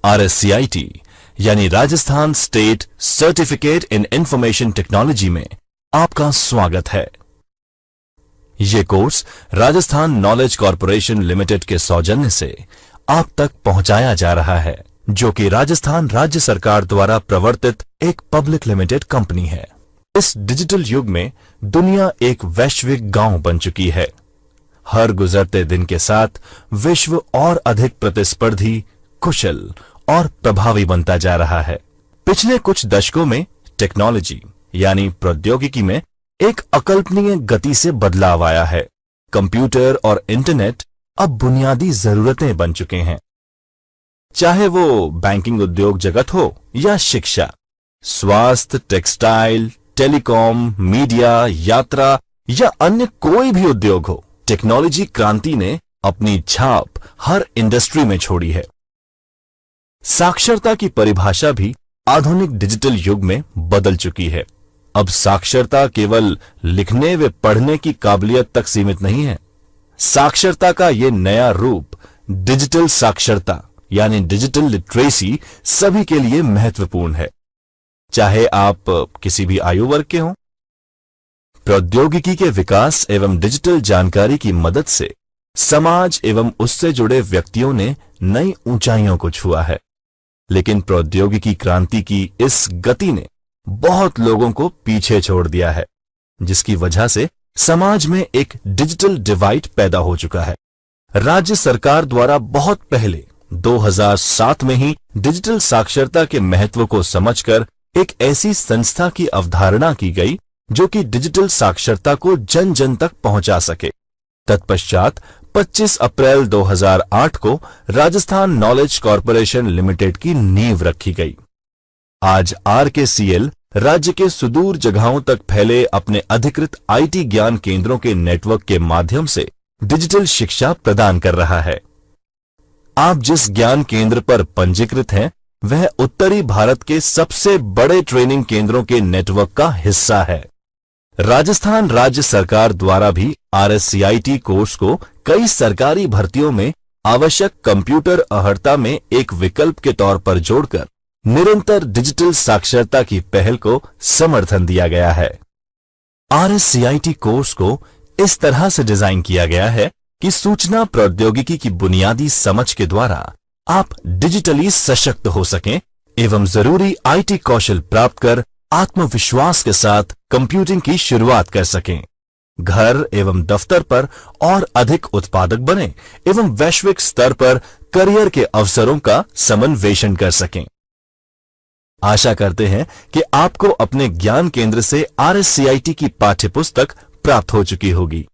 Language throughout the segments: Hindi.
RSCIT यानी Rajasthan state certificate in information technology में आपका स्वागत है। ये course Rajasthan knowledge corporation limited के सौजन्य से आप तक पहुंचाया जा रहा है, जो कि राजस्थान राज्य सरकार द्वारा प्रवर्तित एक पब्लिक लिमिटेड कंपनी है। इस डिजिटल युग में दुनिया एक वैश्विक गांव बन चुकी है। हर गुजरते दिन के साथ विश्व और अधिक प्रतिस्पर्धी, कुशल और प्रभावी बनता जा रहा है। पिछले कुछ दशकों में टेक्नोलॉजी यानी प्रौद्योगिकी में एक अकल्पनीय गति से बदलाव आया है। कंप्यूटर और इंटरनेट अब बुनियादी जरूरतें बन चुके हैं। चाहे वो बैंकिंग उद्योग जगत हो या शिक्षा, स्वास्थ्य, टेक्सटाइल, टेलीकॉम, मीडिया, यात्रा या अन्य कोई भी उद्योग हो, टेक्नोलॉजी क्रांति ने अपनी छाप हर इंडस्ट्री में छोड़ी है। साक्षरता की परिभाषा भी आधुनिक डिजिटल युग में बदल चुकी है। अब साक्षरता केवल लिखने व पढ़ने की काबिलियत तक सीमित नहीं है। साक्षरता का ये नया रूप डिजिटल साक्षरता यानी डिजिटल लिटरेसी सभी के लिए महत्वपूर्ण है, चाहे आप किसी भी आयु वर्ग के हों। प्रौद्योगिकी के विकास एवं डिजिटल जानकारी की मदद से समाज एवं उससे जुड़े व्यक्तियों ने नई ऊंचाइयों को छुआ है, लेकिन प्रौद्योगिकी क्रांति की इस गति ने बहुत लोगों को पीछे छोड़ दिया है, जिसकी वजह से समाज में एक डिजिटल डिवाइड पैदा हो चुका है। राज्य सरकार द्वारा बहुत पहले 2007 में ही डिजिटल साक्षरता के महत्व को समझकर एक ऐसी संस्था की अवधारणा की गई जो कि डिजिटल साक्षरता को जन जन तक पहुंचा सके। तत्पश्चात 25 अप्रैल 2008 को राजस्थान नॉलेज कॉर्पोरेशन लिमिटेड की नींव रखी गई। आज RKCL राज्य के सुदूर जगहों तक फैले अपने अधिकृत IT ज्ञान केंद्रों के नेटवर्क के माध्यम से डिजिटल शिक्षा प्रदान कर रहा है। आप जिस ज्ञान केंद्र पर पंजीकृत हैं, वह उत्तरी भारत के सबसे बड़े ट्रेनिंग केंद्रों के नेटवर्क का हिस्सा है। राजस्थान राज्य सरकार द्वारा भी RSCIT कोर्स को कई सरकारी भर्तियों में आवश्यक कंप्यूटर अहर्ता में एक विकल्प के तौर पर जोड़कर निरंतर डिजिटल साक्षरता की पहल को समर्थन दिया गया है। RSCIT कोर्स को इस तरह से डिजाइन किया गया है कि सूचना प्रौद्योगिकी की बुनियादी समझ के द्वारा आप डिजिटली सशक्त हो सकें एवं जरूरी IT कौशल प्राप्त कर आत्मविश्वास के साथ कंप्यूटिंग की शुरुआत कर सकें, घर एवं दफ्तर पर और अधिक उत्पादक बने एवं वैश्विक स्तर पर करियर के अवसरों का समन्वेषण कर सकें। आशा करते हैं कि आपको अपने ज्ञान केंद्र से RSCIT की पाठ्यपुस्तक प्राप्त हो चुकी होगी।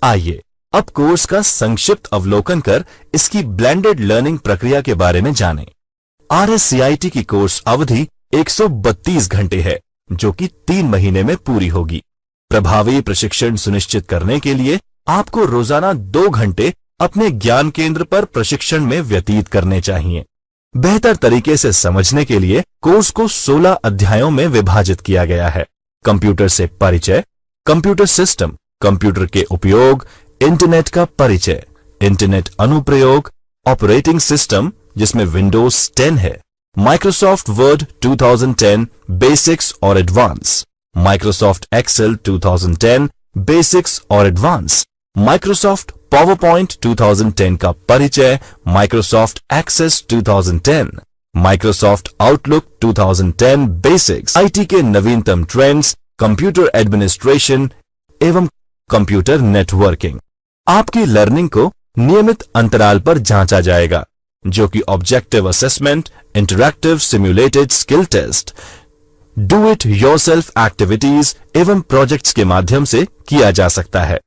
आइए अब कोर्स का संक्षिप्त अवलोकन कर इसकी ब्लेंडेड लर्निंग प्रक्रिया के बारे में जानें। RSCIT की कोर्स अवधि 132 घंटे है, जो कि 3 महीने में पूरी होगी। प्रभावी प्रशिक्षण सुनिश्चित करने के लिए आपको रोजाना 2 घंटे अपने ज्ञान केंद्र पर प्रशिक्षण में व्यतीत करने चाहिए। बेहतर तरीके से समझने के लिए कोर्स को 16 अध्यायों में विभाजित किया गया है। कंप्यूटर से परिचय, कंप्यूटर सिस्टम, कंप्यूटर के उपयोग, इंटरनेट का परिचय, इंटरनेट अनुप्रयोग, ऑपरेटिंग सिस्टम जिसमें विंडोज 10 है, माइक्रोसॉफ्ट वर्ड 2010 बेसिक्स और एडवांस, माइक्रोसॉफ्ट एक्सेल 2010 बेसिक्स और एडवांस, माइक्रोसॉफ्ट पावरपॉइंट 2010 का परिचय, Microsoft Access 2010, Microsoft Outlook 2010 basics, IT के नवीनतम ट्रेंड्स, कंप्यूटर एडमिनिस्ट्रेशन एवं कंप्यूटर नेटवर्किंग। आपकी लर्निंग को नियमित अंतराल पर जांचा जाएगा, जो कि objective assessment, interactive simulated skill test, do it yourself activities एवं प्रोजेक्ट्स के माध्यम से किया जा सकता है।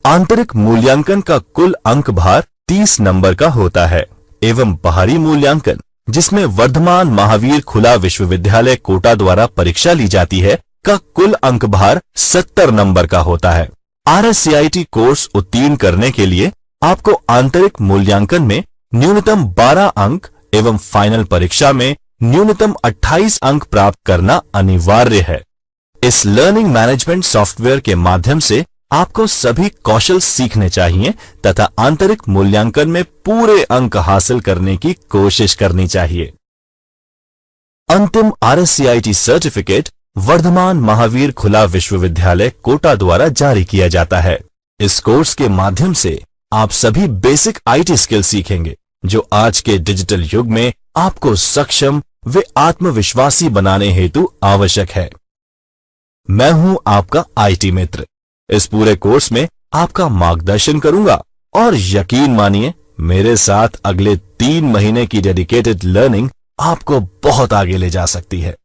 आंतरिक मूल्यांकन का कुल अंक भार 30 नंबर का होता है एवं बाहरी मूल्यांकन, जिसमें वर्धमान महावीर खुला विश्वविद्यालय कोटा द्वारा परीक्षा ली जाती है, का कुल अंक भार 70 नंबर का होता है। RSCIT कोर्स उत्तीर्ण करने के लिए आपको आंतरिक मूल्यांकन में न्यूनतम 12 अंक एवं फाइनल परीक्षा में न्यूनतम 28 अंक प्राप्त करना अनिवार्य है। इस लर्निंग मैनेजमेंट सॉफ्टवेयर के माध्यम से आपको सभी कौशल सीखने चाहिए तथा आंतरिक मूल्यांकन में पूरे अंक हासिल करने की कोशिश करनी चाहिए। अंतिम RSCIT सर्टिफिकेट वर्धमान महावीर खुला विश्वविद्यालय कोटा द्वारा जारी किया जाता है। इस कोर्स के माध्यम से आप सभी बेसिक IT स्किल सीखेंगे जो आज के डिजिटल युग में आपको सक्षम व आत्मविश्वासी बनाने हेतु आवश्यक है। मैं हूं आपका IT मित्र। इस पूरे कोर्स में आपका मार्गदर्शन करूंगा और यकीन मानिए मेरे साथ अगले 3 महीने की डेडिकेटेड लर्निंग आपको बहुत आगे ले जा सकती है।